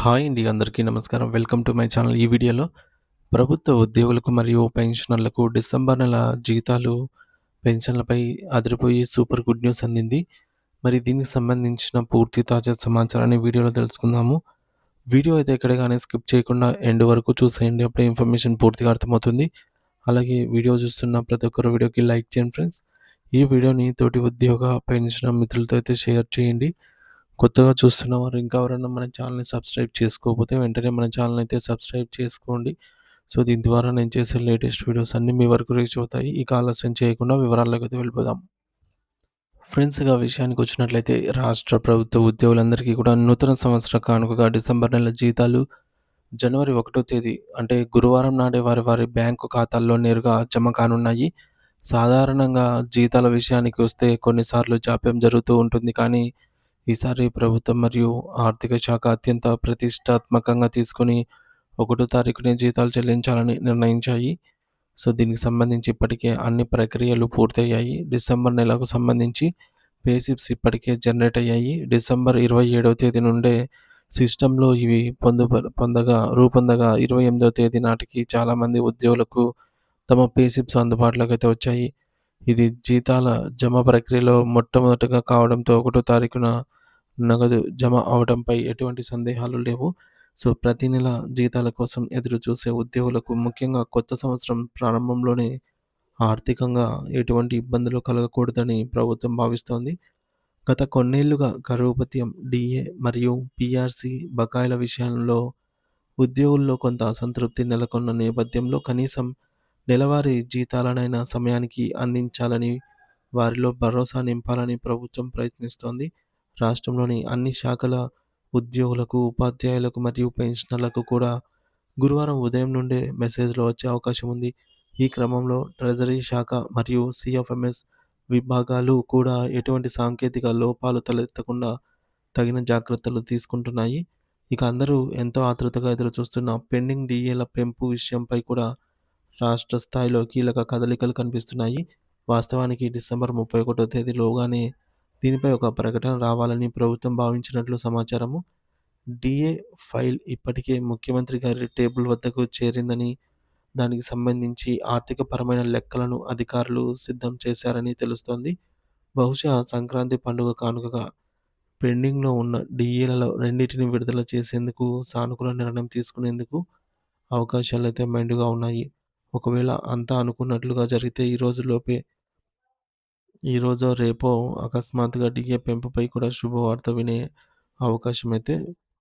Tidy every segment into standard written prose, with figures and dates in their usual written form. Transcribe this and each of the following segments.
Hi అండి. అందరికీ నమస్కారం. Welcome to my channel. ఈ వీడియోలో ప్రభుత్వ ఉద్యోగులకు మరియు పెన్షనర్లకు డిసెంబర్ నెల జీతాలు, పెన్షన్లపై అదిరిపోయే సూపర్ గుడ్ న్యూస్ అందింది. మరి దీనికి సంబంధించిన పూర్తి తాజా సమాచారాన్ని వీడియోలో తెలుసుకుందాము. వీడియో అయితే ఎక్కడ గాని స్కిప్ చేయకుండా ఎండ్ వరకు చూసేయండి. అప్పుడే ఇన్ఫర్మేషన్ పూర్తిగా అర్థమవుతుంది. అలాగే వీడియో చూస్తున్న ప్రతి ఒక్కరు వీడియోకి లైక్ చేయండి ఫ్రెండ్స్. ఈ వీడియోని తోటి ఉద్యోగ, పెన్షనర్ మిత్రులతో అయితే షేర్ చేయండి. కొత్తగా చూస్తున్న వారు ఇంకా ఎవరైనా మన ఛానల్‌ని సబ్స్క్రైబ్ చేసుకోకపోతే వెంటనే మన ఛానల్‌ని అయితే సబ్స్క్రైబ్ చేసుకోండి. సో, దీని ద్వారా నేను చేసే లేటెస్ట్ వీడియోస్ అన్నీ మీ వరకు రీచ్ అవుతాయి. ఇక ఆలస్యం చేయకుండా వివరాల్లోకైతే వెళ్ళిపోదాం. ఫ్రెండ్స్ ఇక విషయానికొచ్చినట్లయితే రాష్ట్ర ప్రభుత్వ ఉద్యోగులందరికీ కూడా నూతన సంవత్సర కానుకగా డిసెంబర్ నెల జీతాలు జనవరి 1 తేదీ అంటే గురువారం నాడే వారి వారి బ్యాంకు ఖాతాల్లో నేరుగా జమ కానున్నాయి. సాధారణంగా జీతాల విషయానికి వస్తే కొన్నిసార్లు జాప్యం జరుగుతూ ఉంటుంది. కానీ ఈసారి ప్రభుత్వం మరియు ఆర్థిక శాఖ అత్యంత ప్రతిష్టాత్మకంగా తీసుకొని 1 తారీఖునే జీతాలు చెల్లించాలని నిర్ణయించాయి. సో, దీనికి సంబంధించి ఇప్పటికే అన్ని ప్రక్రియలు పూర్తయ్యాయి. డిసెంబర్ నెలకు సంబంధించి పే స్లిప్స్ ఇప్పటికే జనరేట్ అయ్యాయి. డిసెంబర్ 27వ తేదీ నుండే సిస్టమ్‌లో ఇవి రూపొందగా 28వ తేదీ నాటికి చాలామంది ఉద్యోగులకు తమ పే స్లిప్స్ అందుబాటులోకైతే వచ్చాయి. ఇది జీతాల జమ ప్రక్రియలో మొట్టమొదటగా కావడంతో 1 తారీఖున నగదు జమ అవ్వడంపై ఎటువంటి సందేహాలు లేవు. సో, ప్రతి నెల జీతాల కోసం ఎదురుచూసే ఉద్యోగులకు ముఖ్యంగా కొత్త సంవత్సరం ప్రారంభంలోనే ఆర్థికంగా ఎటువంటి ఇబ్బందులు కలగకూడదని ప్రభుత్వం భావిస్తోంది. గత కొన్నేళ్లుగా కరువు భత్యం, డీఏ మరియు పీఆర్సీ బకాయిల విషయంలో ఉద్యోగుల్లో కొంత అసంతృప్తి నెలకొన్న నేపథ్యంలో కనీసం నెలవారీ జీతాలనైనా సమయానికి అందించాలని, వారిలో భరోసా నింపాలని ప్రభుత్వం ప్రయత్నిస్తోంది. రాష్ట్రంలోని అన్ని శాఖల ఉద్యోగులకు, ఉపాధ్యాయులకు మరియు పెన్షనర్లకు కూడా గురువారం ఉదయం నుండే మెసేజ్‌లు వచ్చే అవకాశం ఉంది. ఈ క్రమంలో ట్రెజరీ శాఖ మరియు సీఎఫ్ఎంఎస్ విభాగాలు కూడా ఎటువంటి సాంకేతిక లోపాలు తలెత్తకుండా తగిన జాగ్రత్తలు తీసుకుంటున్నాయి. ఇక అందరూ ఎంతో ఆతృతగా ఎదురుచూస్తున్న పెండింగ్ డీఏల పెంపు విషయంపై కూడా రాష్ట్ర స్థాయిలో కీలక కదలికలు కనిపిస్తున్నాయి. వాస్తవానికి డిసెంబర్ 31 తేదీలోగానే దీనిపై ఒక ప్రకటన రావాలని ప్రభుత్వం భావించినట్లు సమాచారము. డీఏ ఫైల్ ఇప్పటికే ముఖ్యమంత్రి గారి టేబుల్ వద్దకు చేరిందని, దానికి సంబంధించి ఆర్థికపరమైన లెక్కలను అధికారులు సిద్ధం చేశారని తెలుస్తోంది. బహుశా సంక్రాంతి పండుగ కానుకగా పెండింగ్‌లో ఉన్న డీఏలలో రెండిటిని విడుదల చేసేందుకు సానుకూల నిర్ణయం తీసుకునేందుకు అవకాశాలైతే మెండుగా ఉన్నాయి. ఒకవేళ అంతా అనుకున్నట్లుగా జరిగితే ఈరోజో రేపో అకస్మాత్తుగా డీఏ పెంపుపై కూడా శుభవార్త వినే అవకాశమైతే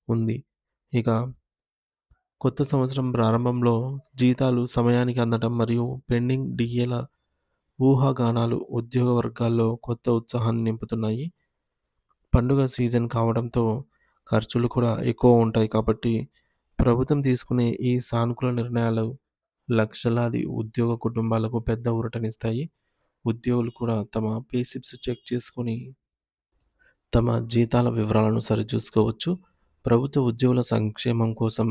ఉంది. ఇక కొత్త సంవత్సరం ప్రారంభంలో జీతాలు సమయానికి అందడం మరియు పెండింగ్ డీఏల ఊహాగానాలు ఉద్యోగ వర్గాల్లో కొత్త ఉత్సాహాన్ని నింపుతున్నాయి. పండుగ సీజన్ కావడంతో ఖర్చులు కూడా ఎక్కువ ఉంటాయి కాబట్టి ప్రభుత్వం తీసుకునే ఈ సానుకూల నిర్ణయాలు లక్షలాది ఉద్యోగ కుటుంబాలకు పెద్ద ఊరటనిస్తాయి. ఉద్యోగులు కూడా తమ పే స్లిప్స్ చెక్ చేసుకొని తమ జీతాల వివరాలను సరిచూసుకోవచ్చు. ప్రభుత్వ ఉద్యోగుల సంక్షేమం కోసం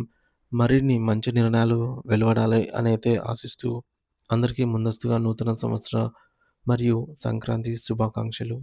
మరిన్ని మంచి నిర్ణయాలు వెలువడాలి అనైతే ఆశిస్తూ అందరికీ ముందస్తుగా నూతన సంవత్సర మరియు సంక్రాంతి శుభాకాంక్షలు.